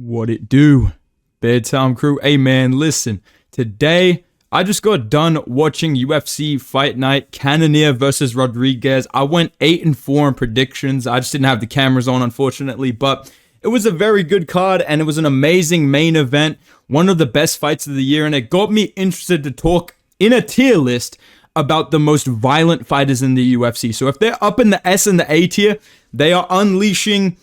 What it do? Bedtime crew. Hey man, listen. Today, I just got done watching UFC Fight Night, Cannonier versus Rodriguez. I went 8-4 in predictions. I just didn't have the cameras on, unfortunately, but it was a very good card, and it was an amazing main event, one of the best fights of the year, and it got me interested to talk in a tier list about the most violent fighters in the UFC. So if they're up in the S and the A tier, they are unleashing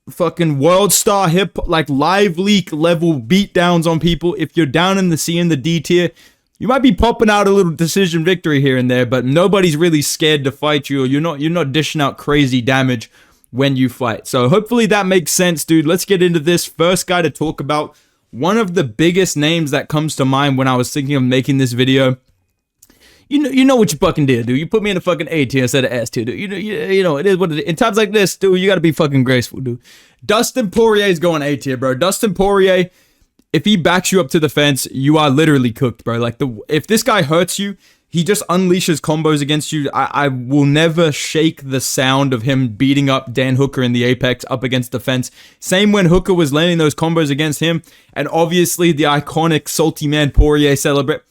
fucking world star like live leak level beatdowns on people. If you're down in the C and the D tier, you might be popping out a little decision victory here and there, but nobody's really scared to fight you, or you're not dishing out crazy damage when you fight. So hopefully that makes sense, dude. Let's get into this. First guy to talk about, one of the biggest names that comes to mind when I was thinking of making this video. You know what you fucking did, dude. You put me in a fucking A tier instead of S tier, dude. You know, it is what it is. In times like this, dude, you gotta be fucking graceful, dude. Dustin Poirier is going A tier, bro. Dustin Poirier, if he backs you up to the fence, you are literally cooked, bro. Like, if this guy hurts you, he just unleashes combos against you. I will never shake the sound of him beating up Dan Hooker in the Apex up against the fence. Same when Hooker was landing those combos against him. And obviously the iconic salty man Poirier celebrate.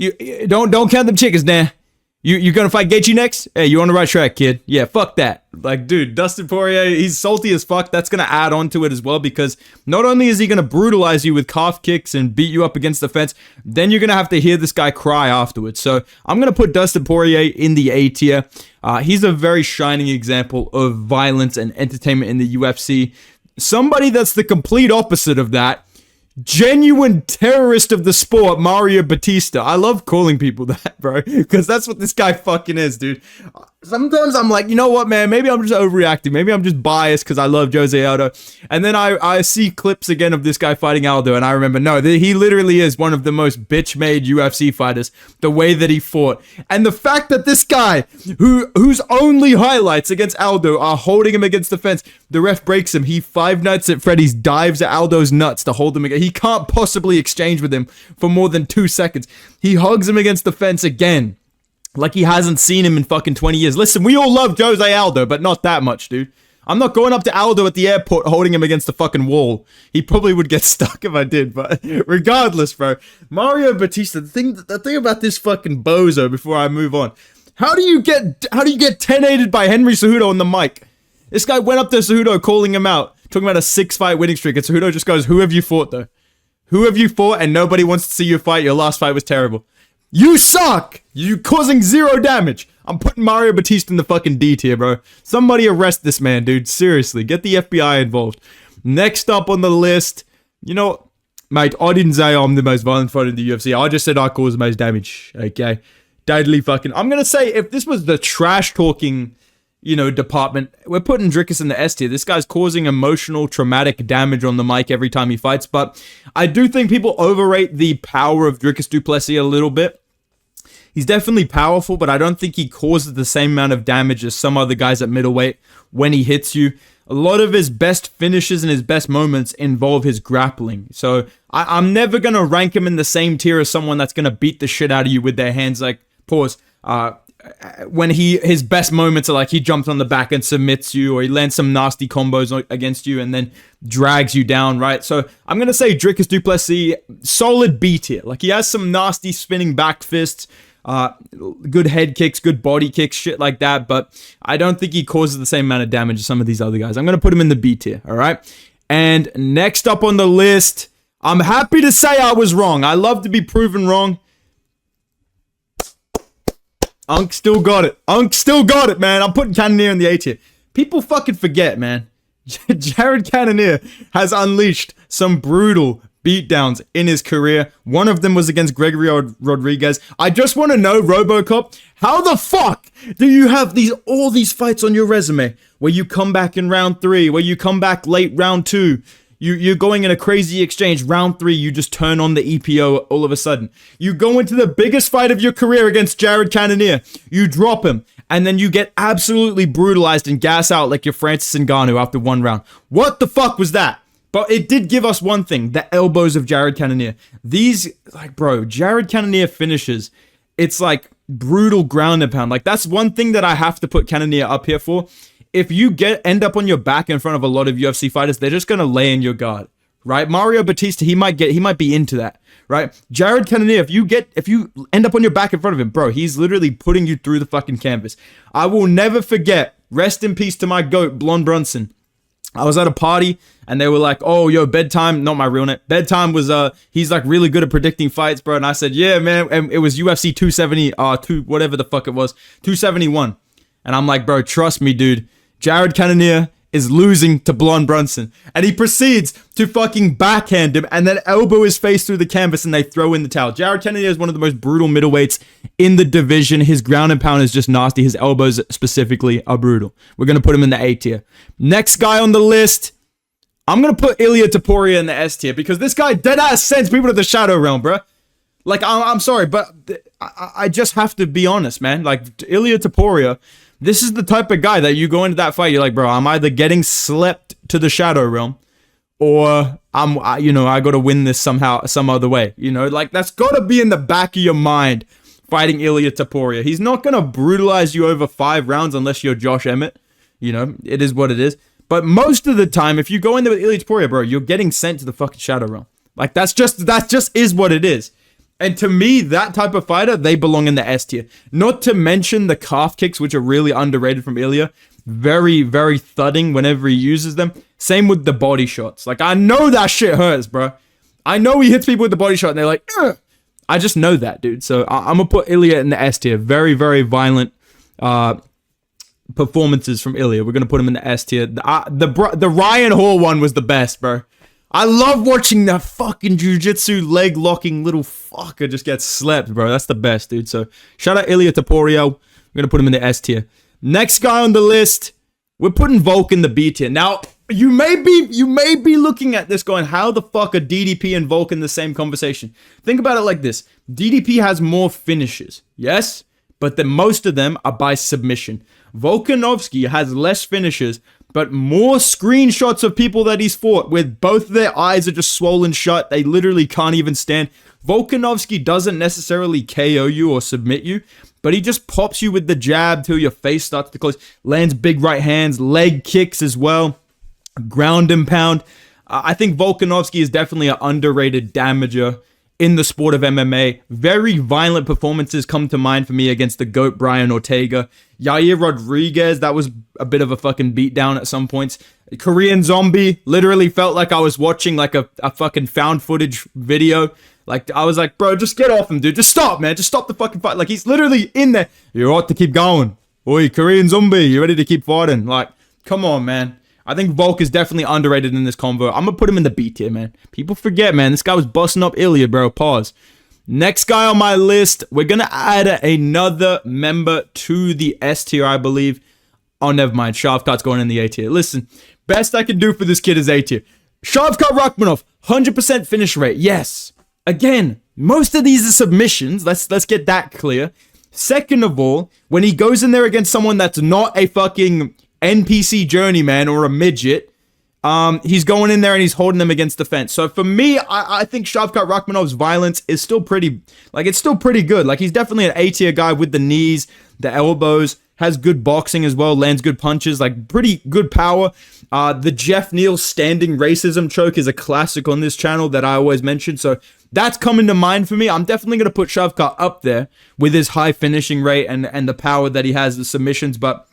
You don't count them chickens, Dan. You gonna fight Gaethje next? Hey, you on the right track, kid. Yeah, fuck that. Like, dude, Dustin Poirier, he's salty as fuck. That's gonna add on to it as well, because not only is he gonna brutalize you with calf kicks and beat you up against the fence, then you're gonna have to hear this guy cry afterwards. So I'm gonna put Dustin Poirier in the A tier. He's a very shining example of violence and entertainment in the UFC. Somebody that's the complete opposite of that. Genuine terrorist of the sport, Mario Bautista. I love calling people that, bro, because that's what this guy fucking is, dude. Sometimes I'm like, you know what, man, maybe I'm just overreacting. Maybe I'm just biased because I love Jose Aldo. And then I see clips again of this guy fighting Aldo, and I remember, no, he literally is one of the most bitch-made UFC fighters, the way that he fought. And the fact that this guy, whose only highlights against Aldo are holding him against the fence, the ref breaks him. He Five Nights at Freddy's dives at Aldo's nuts to hold him again. He can't possibly exchange with him for more than 2 seconds. He hugs him against the fence again, like he hasn't seen him in fucking 20 years. Listen, we all love Jose Aldo, but not that much, dude. I'm not going up to Aldo at the airport holding him against the fucking wall. He probably would get stuck if I did, but regardless, bro. Mario Bautista, the thing about this fucking bozo, before I move on, how do you get 10-8'd by Henry Cejudo on the mic? This guy went up to Cejudo calling him out, talking about a 6-fight winning streak, and Cejudo just goes, who have you fought, though? Who have you fought? And nobody wants to see you fight. Your last fight was terrible. You suck! You're causing 0 damage. I'm putting Mario Bautista in the fucking D tier, bro. Somebody arrest this man, dude. Seriously, get the FBI involved. Next up on the list, you know, mate, I didn't say I'm the most violent fighter in the UFC. I just said I cause the most damage, okay? Deadly fucking... I'm gonna say, if this was the trash-talking, you know, department, we're putting Dricus in the S tier. This guy's causing emotional, traumatic damage on the mic every time he fights, but I do think people overrate the power of Dricus du Plessis a little bit. He's definitely powerful, but I don't think he causes the same amount of damage as some other guys at middleweight when he hits you. A lot of his best finishes and his best moments involve his grappling. So I'm never going to rank him in the same tier as someone that's going to beat the shit out of you with their hands. Like, pause. When his best moments are like he jumps on the back and submits you, or he lands some nasty combos against you and then drags you down, right? So I'm going to say Dricus du Plessis, solid B tier. Like, he has some nasty spinning back fists, good head kicks, good body kicks, shit like that, but I don't think he causes the same amount of damage as some of these other guys. I'm going to put him in the B tier, all right? And next up on the list, I'm happy to say I was wrong. I love to be proven wrong. Unk still got it. Unk still got it, man. I'm putting Cannonier in the A tier. People fucking forget, man. Jared Cannonier has unleashed some brutal beatdowns in his career. One of them was against Gregory Rodriguez. I just want to know, RoboCop, how the fuck do you have all these fights on your resume where you come back in round 3, where you come back late round 2, you're going in a crazy exchange, round 3, you just turn on the EPO all of a sudden. You go into the biggest fight of your career against Jared Cannonier, you drop him, and then you get absolutely brutalized and gas out like you're Francis Ngannou after 1 round. What the fuck was that? But it did give us one thing, the elbows of Jared Cannonier. These, like, bro, Jared Cannonier finishes, it's like brutal ground and pound. Like, that's one thing that I have to put Cannonier up here for. If you end up on your back in front of a lot of UFC fighters, they're just going to lay in your guard. right? Mario Bautista, he might be into that, right? Jared Cannonier, if you end up on your back in front of him, bro, he's literally putting you through the fucking canvas. I will never forget, rest in peace to my GOAT, Blonde Brunson. I was at a party and they were like, oh, yo, bedtime, not my real name. Bedtime was, he's like really good at predicting fights, bro. And I said, yeah, man. And it was UFC 270, whatever the fuck it was, 271. And I'm like, bro, trust me, dude. Jared Cannonier is losing to Blonde Brunson. And he proceeds to fucking backhand him and then elbow his face through the canvas and they throw in the towel. Jared Cannonier is one of the most brutal middleweights in the division. His ground and pound is just nasty. His elbows specifically are brutal. We're going to put him in the A tier. Next guy on the list, I'm going to put Ilia Topuria in the S tier because this guy deadass sends people to the shadow realm, bro. Like, I'm sorry, but I just have to be honest, man. Like, Ilia Topuria, this is the type of guy that you go into that fight, you're like, bro, I'm either getting slept to the shadow realm or I got to win this somehow, some other way. You know, like that's got to be in the back of your mind fighting Ilia Topuria. He's not going to brutalize you over 5 rounds unless you're Josh Emmett. You know, it is what it is. But most of the time, if you go in there with Ilia Topuria, bro, you're getting sent to the fucking shadow realm. Like that just is what it is. And to me, that type of fighter, they belong in the S tier. Not to mention the calf kicks, which are really underrated from Ilia. Very, very thudding whenever he uses them. Same with the body shots. Like, I know that shit hurts, bro. I know he hits people with the body shot and they're like, ugh. I just know that, dude. So I'm going to put Ilia in the S tier. Very, very violent performances from Ilia. We're going to put him in the S tier. The Ryan Hall one was the best, bro. I love watching that fucking jiu-jitsu leg-locking little fucker just get slept, bro. That's the best, dude. So, shout out Ilia Topuria. We're going to put him in the S tier. Next guy on the list, we're putting Volk in the B tier. Now, you may be looking at this going, how the fuck are DDP and Volk in the same conversation? Think about it like this. DDP has more finishes, yes? But then most of them are by submission. Volkanovski has less finishes, but more screenshots of people that he's fought with both their eyes are just swollen shut. They literally can't even stand. Volkanovski doesn't necessarily KO you or submit you, but he just pops you with the jab till your face starts to close. Lands big right hands, leg kicks as well, ground and pound. I think Volkanovski is definitely an underrated damager in the sport of MMA. Very violent performances come to mind for me against the GOAT Brian Ortega. Yair Rodriguez, that was a bit of a fucking beatdown at some points. Korean Zombie, literally felt like I was watching like a fucking found footage video. Like, I was like, bro, just get off him, dude. Just stop, man. Just stop the fucking fight. Like, he's literally in there. You ought to keep going. Oi, Korean Zombie, you ready to keep fighting? Like, come on, man. I think Volk is definitely underrated in this convo. I'm going to put him in the B tier, man. People forget, man. This guy was busting up Ilia, bro. Pause. Next guy on my list, we're going to add another member to the S tier, I believe. Oh, never mind. Shavkat's going in the A tier. Listen, best I can do for this kid is A tier. Shavkat Rakhmonov, 100% finish rate. Yes. Again, most of these are submissions. Let's get that clear. Second of all, when he goes in there against someone that's not a fucking NPC journeyman or a midget, he's going in there and he's holding them against the fence. So for me, I think Shavkat Rakhmonov's violence is still pretty, like, it's still pretty good. Like, he's definitely an A tier guy with the knees, the elbows, has good boxing as well, lands good punches, like pretty good power. The Jeff Neal standing racism choke is a classic on this channel that I always mention. So that's coming to mind for me. I'm definitely going to put Shavkat up there with his high finishing rate and the power that he has, the submissions, but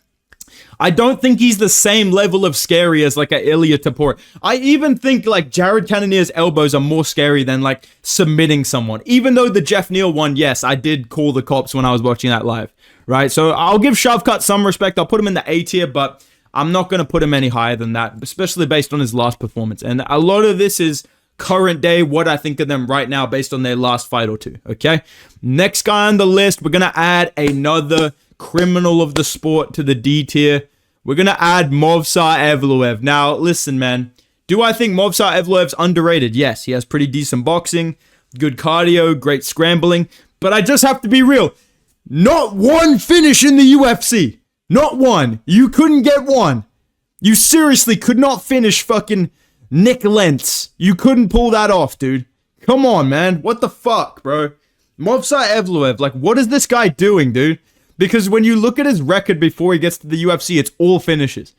I don't think he's the same level of scary as like a Ilia Topuria. I even think like Jared Cannonier's elbows are more scary than like submitting someone. Even though the Jeff Neal one, yes, I did call the cops when I was watching that live, right? So I'll give Shavkat some respect. I'll put him in the A tier, but I'm not going to put him any higher than that, especially based on his last performance. And a lot of this is current day, what I think of them right now based on their last fight or two, okay? Next guy on the list, we're going to add another criminal of the sport to the D tier. We're going to add Movsar Evloev. Now, listen, man. Do I think Movsar Evloev's underrated? Yes, he has pretty decent boxing, good cardio, great scrambling. But I just have to be real. Not one finish in the UFC. Not one. You couldn't get one. You seriously could not finish fucking Nick Lentz. You couldn't pull that off, dude. Come on, man. What the fuck, bro? Movsar Evloev, like, what is this guy doing, dude? Because when you look at his record before he gets to the UFC, it's all finishes.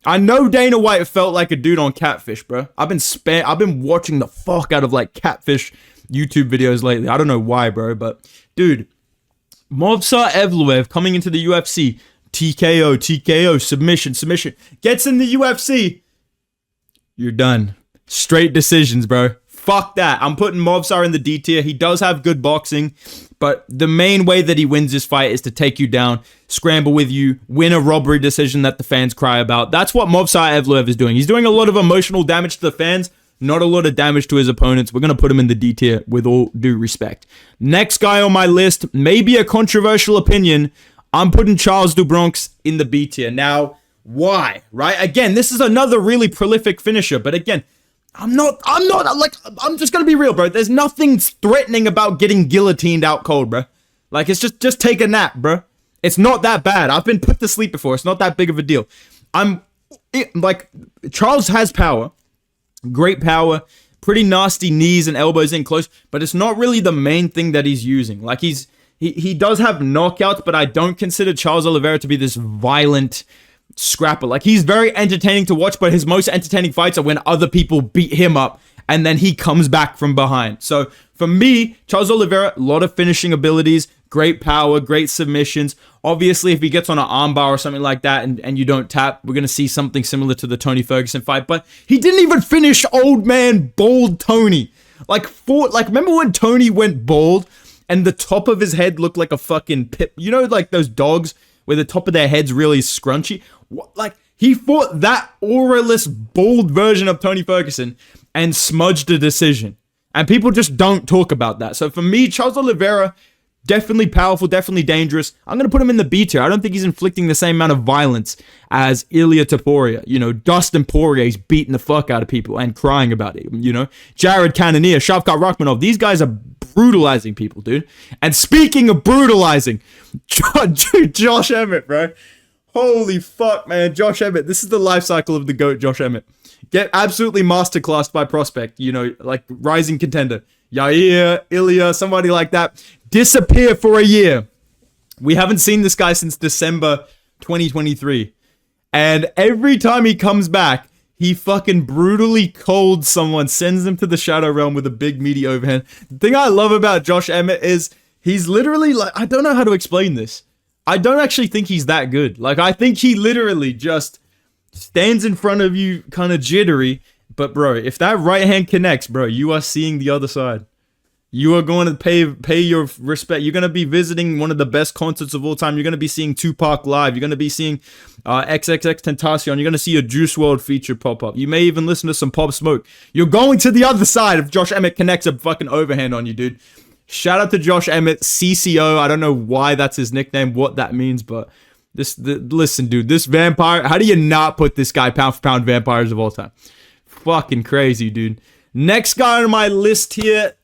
I know Dana White felt like a dude on Catfish, bro. I've been watching the fuck out of like Catfish YouTube videos lately. I don't know why, bro, but dude, Movsar Evloev coming into the UFC, TKO, submission, gets in the UFC. You're done. Straight decisions, bro. Fuck that. I'm putting Movsar in the D tier. He does have good boxing, but the main way that he wins this fight is to take you down, scramble with you, win a robbery decision that the fans cry about. That's what Movsar Evloev is doing. He's doing a lot of emotional damage to the fans, not a lot of damage to his opponents. We're going to put him in the D tier with all due respect. Next guy on my list, maybe a controversial opinion. I'm putting Charles do Bronx in the B tier. Now, why? Right? Again, this is another really prolific finisher, but again, I'm just gonna be real, bro. There's nothing threatening about getting guillotined out cold, bro. Like, it's just take a nap, bro. It's not that bad. I've been put to sleep before. It's not that big of a deal. Charles has power, great power, pretty nasty knees and elbows in close, but it's not really the main thing that he's using. Like, he does have knockouts, but I don't consider Charles Oliveira to be this violent scrapper. Like, he's very entertaining to watch, but his most entertaining fights are when other people beat him up and then he comes back from behind. So for me, Charles Oliveira, a lot of finishing abilities, great power, great submissions. Obviously, if he gets on an armbar or something like that and you don't tap, we're going to see something similar to the Tony Ferguson fight. But he didn't even finish old man bald Tony. Remember when Tony went bald and the top of his head looked like a fucking pip? You know, like those dogs where the top of their head's really scrunchy? He fought that auraless, bald version of Tony Ferguson and smudged a decision. And people just don't talk about that. So for me, Charles Oliveira, definitely powerful, definitely dangerous. I'm going to put him in the B tier. I don't think he's inflicting the same amount of violence as Ilia Topuria. You know, Dustin Poirier's beating the fuck out of people and crying about it. You know, Jared Cannonier, Shavkat Rakhmonov. These guys are brutalizing people, dude. And speaking of brutalizing, Josh Emmett, bro. Holy fuck, man. Josh Emmett. This is the life cycle of the GOAT, Josh Emmett. Get absolutely masterclassed by prospect. You know, like rising contender. Yair, Ilia, somebody like that. Disappear for a year. We haven't seen this guy since December 2023. And every time he comes back, he fucking brutally colds someone, sends them to the Shadow Realm with a big meaty overhand. The thing I love about Josh Emmett is he's literally like, I don't know how to explain this. I don't actually think he's that good. Like, I think he literally just stands in front of you kind of jittery. But bro, if that right hand connects, bro, you are seeing the other side. You are going to pay your respect. You're going to be visiting one of the best concerts of all time. You're going to be seeing Tupac live. You're going to be seeing XXX Tentacion. You're going to see a Juice WRLD feature pop up. You may even listen to some Pop Smoke. You're going to the other side if Josh Emmett connects a fucking overhand on you, dude. Shout out to Josh Emmett, CCO. I don't know why that's his nickname, what that means, but listen, dude, this vampire, how do you not put this guy pound for pound vampires of all time? Fucking crazy, dude. Next guy on my list here.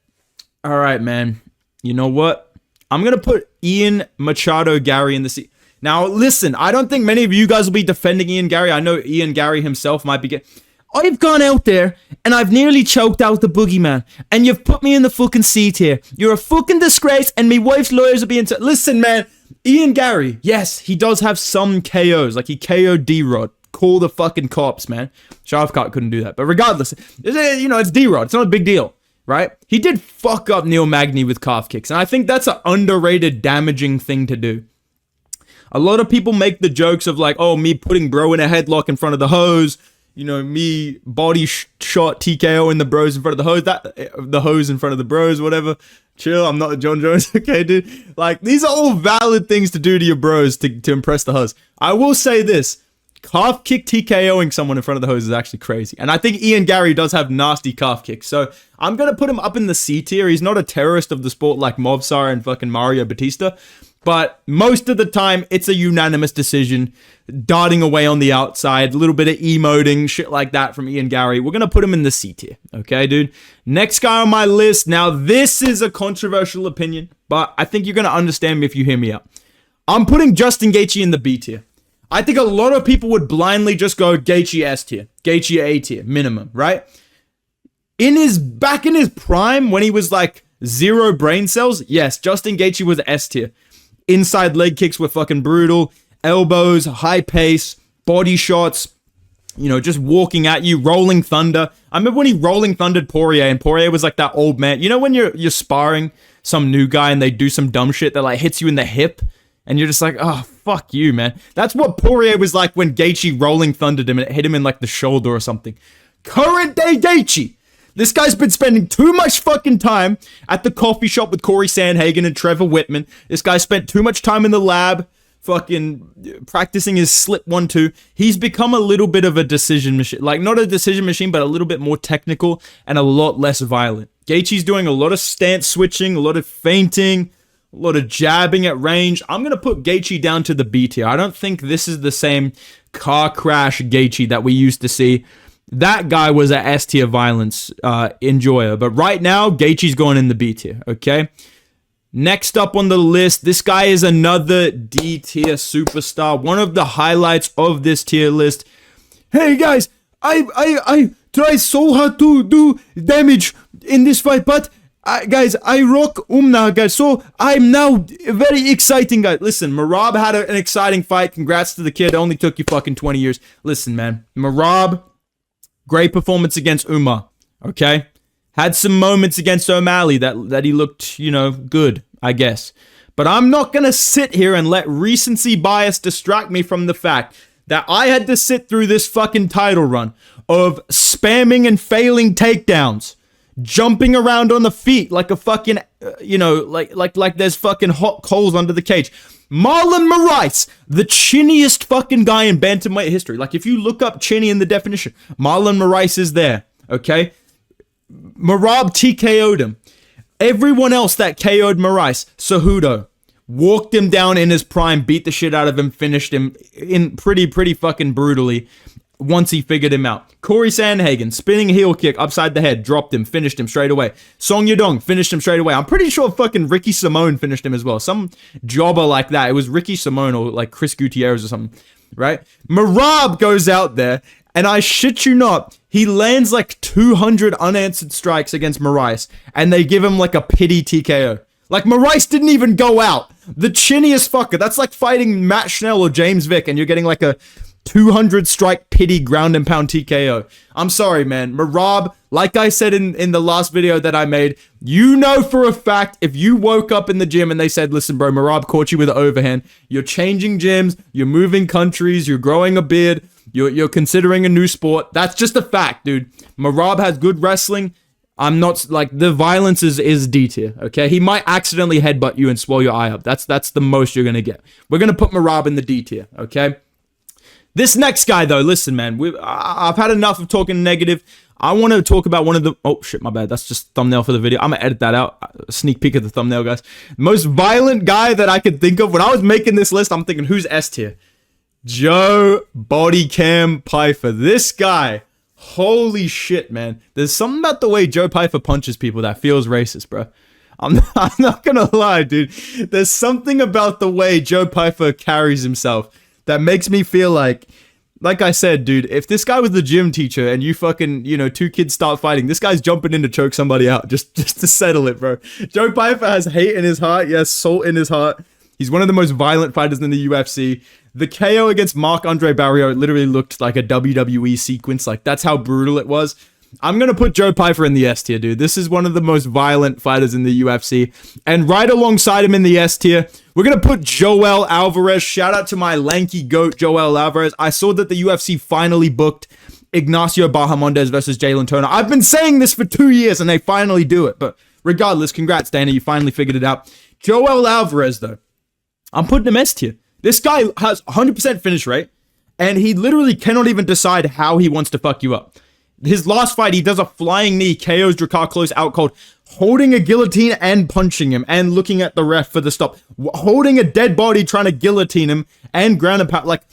All right, man. You know what? I'm going to put Ian Machado Garry in the seat. Now, listen, I don't think many of you guys will be defending Ian Garry. I know Ian Garry himself might be I've gone out there and I've nearly choked out the boogeyman and you've put me in the fucking seat here. You're a fucking disgrace and me wife's lawyers will be in Listen, man, Ian Garry, yes, he does have some KOs. Like, he KO'd D-Rod. Call the fucking cops, man. Shavkat couldn't do that. But regardless, you know, it's D-Rod. It's not a big deal, right? He did fuck up Neil Magny with calf kicks. And I think that's an underrated, damaging thing to do. A lot of people make the jokes of like, oh, me putting bro in a headlock in front of the hose. You know, me body shot TKO in the bros in front of the hose. The hose in front of the bros, whatever. Chill, I'm not John Jones, okay, dude? Like, these are all valid things to do to your bros to impress the hose. I will say this. Calf kick TKOing someone in front of the hose is actually crazy. And I think Ian Garry does have nasty calf kicks. So I'm going to put him up in the C tier. He's not a terrorist of the sport like Movsar and fucking Mario Bautista. But most of the time, it's a unanimous decision. Darting away on the outside. A little bit of emoting. Shit like that from Ian Garry. We're going to put him in the C tier. Okay, dude? Next guy on my list. Now, this is a controversial opinion. But I think you're going to understand me if you hear me out. I'm putting Justin Gaethje in the B tier. I think a lot of people would blindly just go Gaethje S tier. Gaethje A tier. Minimum, right? Back in his prime, when he was like 0 brain cells, yes, Justin Gaethje was S tier. Inside leg kicks were fucking brutal. Elbows, high pace, body shots, you know, just walking at you, rolling thunder. I remember when he rolling thundered Poirier, and Poirier was like that old man. You know when you're sparring some new guy and they do some dumb shit that like hits you in the hip, and you're just like, oh, fuck you, man. That's what Poirier was like when Gaethje rolling thundered him and it hit him in like the shoulder or something. Current day Gaethje. This guy's been spending too much fucking time at the coffee shop with Corey Sandhagen and Trevor Whitman. This guy spent too much time in the lab fucking practicing his slip 1-2. He's become a little bit of a decision machine. Like, not a decision machine, but a little bit more technical and a lot less violent. Gaethje's doing a lot of stance switching, a lot of feinting, a lot of jabbing at range. I'm going to put Gaethje down to the B tier. I don't think this is the same car crash Gaethje that we used to see. That guy was a S tier violence enjoyer. But right now, Gaethje's going in the B tier, okay? Next up on the list, this guy is another D tier superstar. One of the highlights of this tier list. Hey guys, I try so hard to do damage in this fight, but guys, I rock Umna, guys. So I'm now very exciting, guys. Listen, Merab had an exciting fight. Congrats to the kid. It only took you fucking 20 years. Listen, man, Merab, great performance against Umar, okay? Had some moments against O'Malley that he looked, you know, good, I guess. But I'm not going to sit here and let recency bias distract me from the fact that I had to sit through this fucking title run of spamming and failing takedowns, jumping around on the feet like a fucking, you know, like there's fucking hot coals under the cage. Marlon Moraes, the chinniest fucking guy in bantamweight history. Like, if you look up chinny in the definition, Marlon Moraes is there, okay? Merab TKO'd him. Everyone else that KO'd Moraes, Cejudo, walked him down in his prime, beat the shit out of him, finished him in pretty fucking brutally once he figured him out. Corey Sandhagen, spinning heel kick upside the head, dropped him, finished him straight away. Song Yadong finished him straight away. I'm pretty sure fucking Ricky Simone finished him as well. Some jobber like that. It was Ricky Simone or like Chris Gutierrez or something, right? Merab goes out there, and I shit you not, he lands like 200 unanswered strikes against Moraes, and they give him like a pity TKO. Like, Moraes didn't even go out. The chinniest fucker. That's like fighting Matt Schnell or James Vick, and you're getting like a 200 strike pity ground and pound TKO. I'm sorry, man. Merab, like I said in the last video that I made, you know for a fact, if you woke up in the gym and they said, listen, bro, Merab caught you with an overhand, you're changing gyms, you're moving countries, you're growing a beard, you're considering a new sport. That's just a fact, dude. Merab has good wrestling. I'm not, like, the violence is D tier, okay? He might accidentally headbutt you and swell your eye up. That's the most you're gonna get. We're gonna put Merab in the D tier, okay? This next guy, though, listen, man. I've had enough of talking negative. I want to talk about one of the... Oh, shit, my bad. That's just thumbnail for the video. I'm going to edit that out. A sneak peek of the thumbnail, guys. Most violent guy that I could think of. When I was making this list, I'm thinking, who's S tier? Joe Bodycam Pyfer. This guy, holy shit, man. There's something about the way Joe Pyfer punches people that feels racist, bro. I'm not going to lie, dude. There's something about the way Joe Pyfer carries himself that makes me feel like I said, dude, if this guy was the gym teacher and you fucking, you know, two kids start fighting, this guy's jumping in to choke somebody out just to settle it, bro. Joe Pyfer has hate in his heart. Yes, salt in his heart. He's one of the most violent fighters in the UFC. The KO against Marc-Andre Barriault literally looked like a WWE sequence. Like, that's how brutal it was. I'm going to put Joe Pyfer in the S tier, dude. This is one of the most violent fighters in the UFC. And right alongside him in the S tier, we're going to put Joel Alvarez. Shout out to my lanky goat, Joel Alvarez. I saw that the UFC finally booked Ignacio Bahamondes versus Jalen Turner. I've been saying this for 2 years, and they finally do it. But regardless, congrats, Dana. You finally figured it out. Joel Alvarez, though, I'm putting him S tier. This guy has 100% finish rate, and he literally cannot even decide how he wants to fuck you up. His last fight, he does a flying knee, KOs Drakkar Klose out cold, holding a guillotine and punching him, and looking at the ref for the stop. Holding a dead body, trying to guillotine him, and ground and pound, like,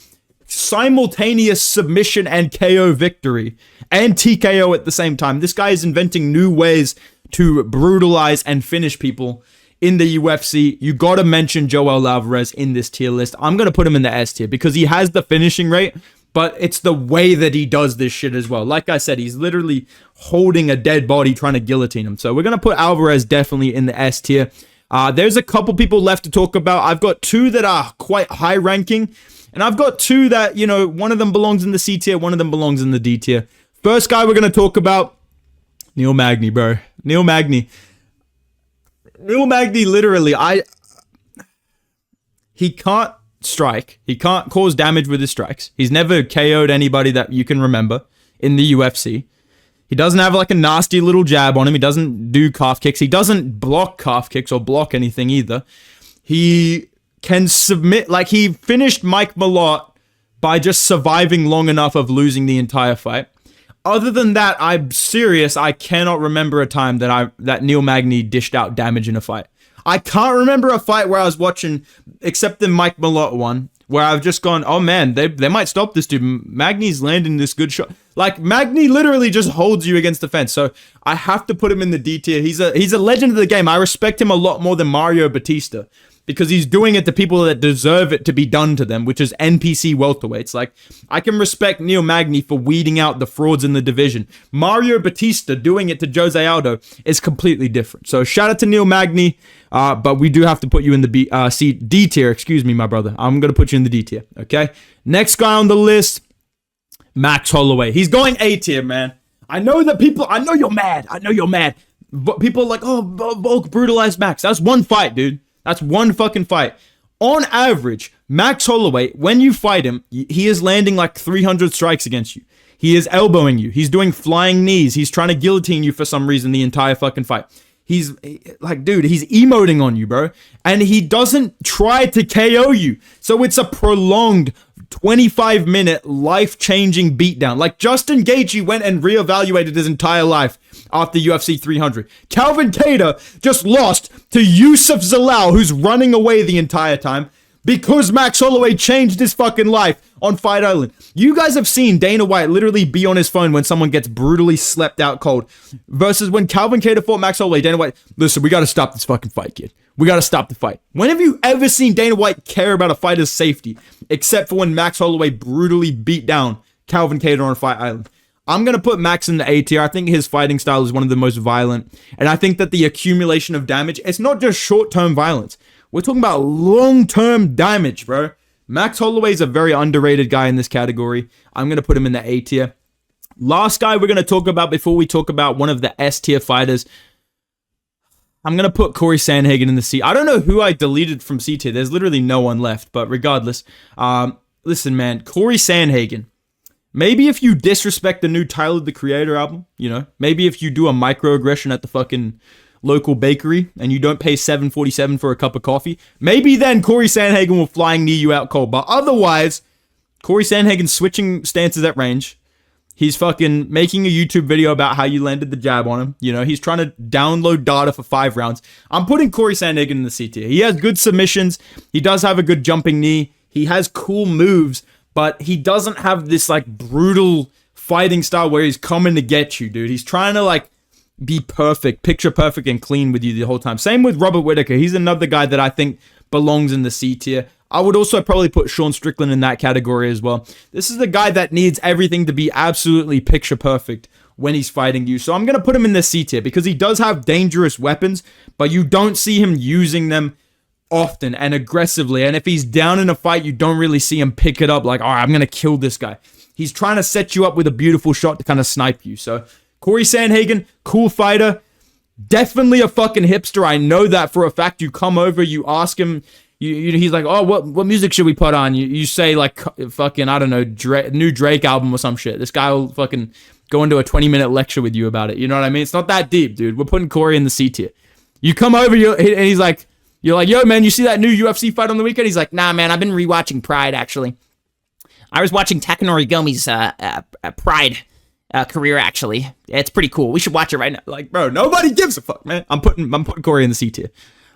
simultaneous submission and KO victory, and TKO at the same time. This guy is inventing new ways to brutalize and finish people in the UFC. You gotta mention Joel Alvarez in this tier list. I'm gonna put him in the S tier, because he has the finishing rate, but it's the way that he does this shit as well. Like I said, he's literally holding a dead body trying to guillotine him. So we're going to put Alvarez definitely in the S tier. There's a couple people left to talk about. I've got two that are quite high ranking. And I've got two that, you know, one of them belongs in the C tier, one of them belongs in the D tier. First guy we're going to talk about, Neil Magny, bro. Neil Magny, literally, he can't strike. He can't cause damage with his strikes. He's never KO'd anybody that you can remember in the UFC. He doesn't have like a nasty little jab on him. He doesn't do calf kicks. He doesn't block calf kicks or block anything either. He can submit, like he finished Mike Malott by just surviving long enough of losing the entire fight. Other than that, I'm serious, I cannot remember a time that Neil Magny dished out damage in a fight. I can't remember a fight where I was watching, except the Mike Malott one, where I've just gone, oh man, they might stop this dude. Magny's landing this good shot. Like, Magny literally just holds you against the fence. So I have to put him in the D tier. He's a legend of the game. I respect him a lot more than Mario Bautista, because he's doing it to people that deserve it to be done to them, which is NPC welterweights. Like, I can respect Neil Magny for weeding out the frauds in the division. Mario Bautista doing it to Jose Aldo is completely different. So shout out to Neil Magny, but we do have to put you in the D tier. Excuse me, my brother. I'm going to put you in the D tier, okay? Next guy on the list, Max Holloway. He's going A tier, man. I know you're mad. But people are like, oh, Volk brutalized Max. That's one fight, dude. That's one fucking fight. On average, Max Holloway, when you fight him, he is landing like 300 strikes against you. He is elbowing you. He's doing flying knees. He's trying to guillotine you for some reason the entire fucking fight. He's like, dude, he's emoting on you, bro. And he doesn't try to KO you. So it's a prolonged 25-minute life-changing beatdown. Like, Justin Gaethje went and reevaluated his entire life after UFC 300. Calvin Kattar just lost to Yusuf Zalal, who's running away the entire time, because Max Holloway changed his fucking life on Fight Island. You guys have seen Dana White literally be on his phone when someone gets brutally slept out cold, versus when Calvin Kattar fought Max Holloway. Dana White, listen, we got to stop this fucking fight, kid. We got to stop the fight. When have you ever seen Dana White care about a fighter's safety, except for when Max Holloway brutally beat down Calvin Kattar on Fight Island? I'm going to put Max in the A tier. I think his fighting style is one of the most violent. And I think that the accumulation of damage, it's not just short-term violence. We're talking about long-term damage, bro. Max Holloway is a very underrated guy in this category. I'm going to put him in the A tier. Last guy we're going to talk about before we talk about one of the S tier fighters, I'm going to put Corey Sandhagen in the C. I don't know who I deleted from C tier. There's literally no one left. But regardless, listen, man, Corey Sandhagen. Maybe if you disrespect the new Tyler, the Creator album, you know, maybe if you do a microaggression at the fucking local bakery and you don't pay $7.47 for a cup of coffee, maybe then Corey Sandhagen will flying knee you out cold. But otherwise, Corey Sandhagen's switching stances at range. He's fucking making a YouTube video about how you landed the jab on him. You know, he's trying to download data for 5 rounds. I'm putting Corey Sandhagen in the C tier. He has good submissions. He does have a good jumping knee. He has cool moves, but he doesn't have this like brutal fighting style where he's coming to get you, dude. He's trying to like be perfect, picture perfect and clean with you the whole time. Same with Robert Whittaker. He's another guy that I think belongs in the C tier. I would also probably put Sean Strickland in that category as well. This is the guy that needs everything to be absolutely picture perfect when he's fighting you. So I'm going to put him in the C tier because he does have dangerous weapons, but you don't see him using them often and aggressively. And if he's down in a fight, you don't really see him pick it up like, all right, I'm going to kill this guy. He's trying to set you up with a beautiful shot to kind of snipe you. So Corey Sandhagen, cool fighter. Definitely a fucking hipster. I know that for a fact. You come over, you ask him, he's like, oh, what music should we put on? You say like fucking, I don't know, new Drake album or some shit. This guy will fucking go into a 20-minute lecture with you about it. You know what I mean? It's not that deep, dude. We're putting Corey in the C tier. You come over, and he's like, you're like, yo, man, you see that new UFC fight on the weekend? He's like, nah, man, I've been rewatching Pride, actually. I was watching Takanori Gomi's Pride career, actually. It's pretty cool. We should watch it right now. Like, bro, nobody gives a fuck, man. I'm putting Corey in the C tier.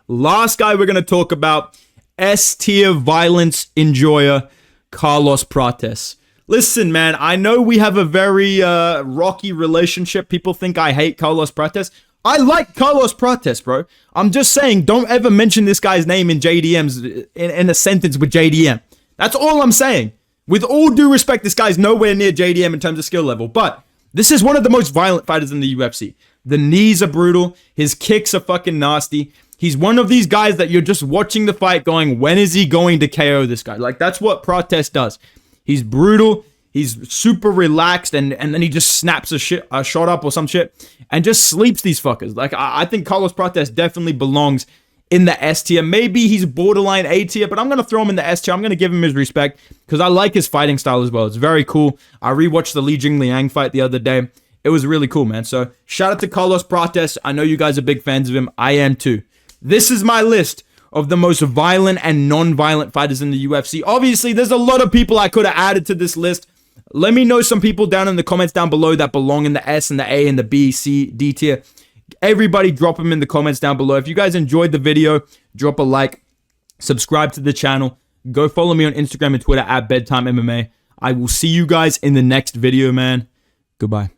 Last guy we're going to talk about, S tier violence enjoyer, Carlos Prattes. Listen, man, I know we have a very rocky relationship. People think I hate Carlos Prattes. I like Carlos Prattes, bro. I'm just saying, don't ever mention this guy's name in JDMs, in a sentence with JDM. That's all I'm saying. With all due respect, this guy's nowhere near JDM in terms of skill level, but this is one of the most violent fighters in the UFC. The knees are brutal. His kicks are fucking nasty. He's one of these guys that you're just watching the fight going, when is he going to KO this guy? Like, that's what Prattes does. He's brutal. He's super relaxed, and then he just snaps a shot up or some shit and just sleeps these fuckers. Like, I think Carlos Prattes definitely belongs in the S tier. Maybe he's borderline A tier, but I'm going to throw him in the S tier. I'm going to give him his respect because I like his fighting style as well. It's very cool. I rewatched the Li Jingliang fight the other day. It was really cool, man. So shout out to Carlos Prattes. I know you guys are big fans of him. I am too. This is my list of the most violent and non-violent fighters in the UFC. Obviously, there's a lot of people I could have added to this list. Let me know some people down in the comments down below that belong in the S and the A and the B, C, D tier. Everybody drop them in the comments down below. If you guys enjoyed the video, drop a like, subscribe to the channel, go follow me on Instagram and Twitter at Bedtime MMA. I will see you guys in the next video, man. Goodbye.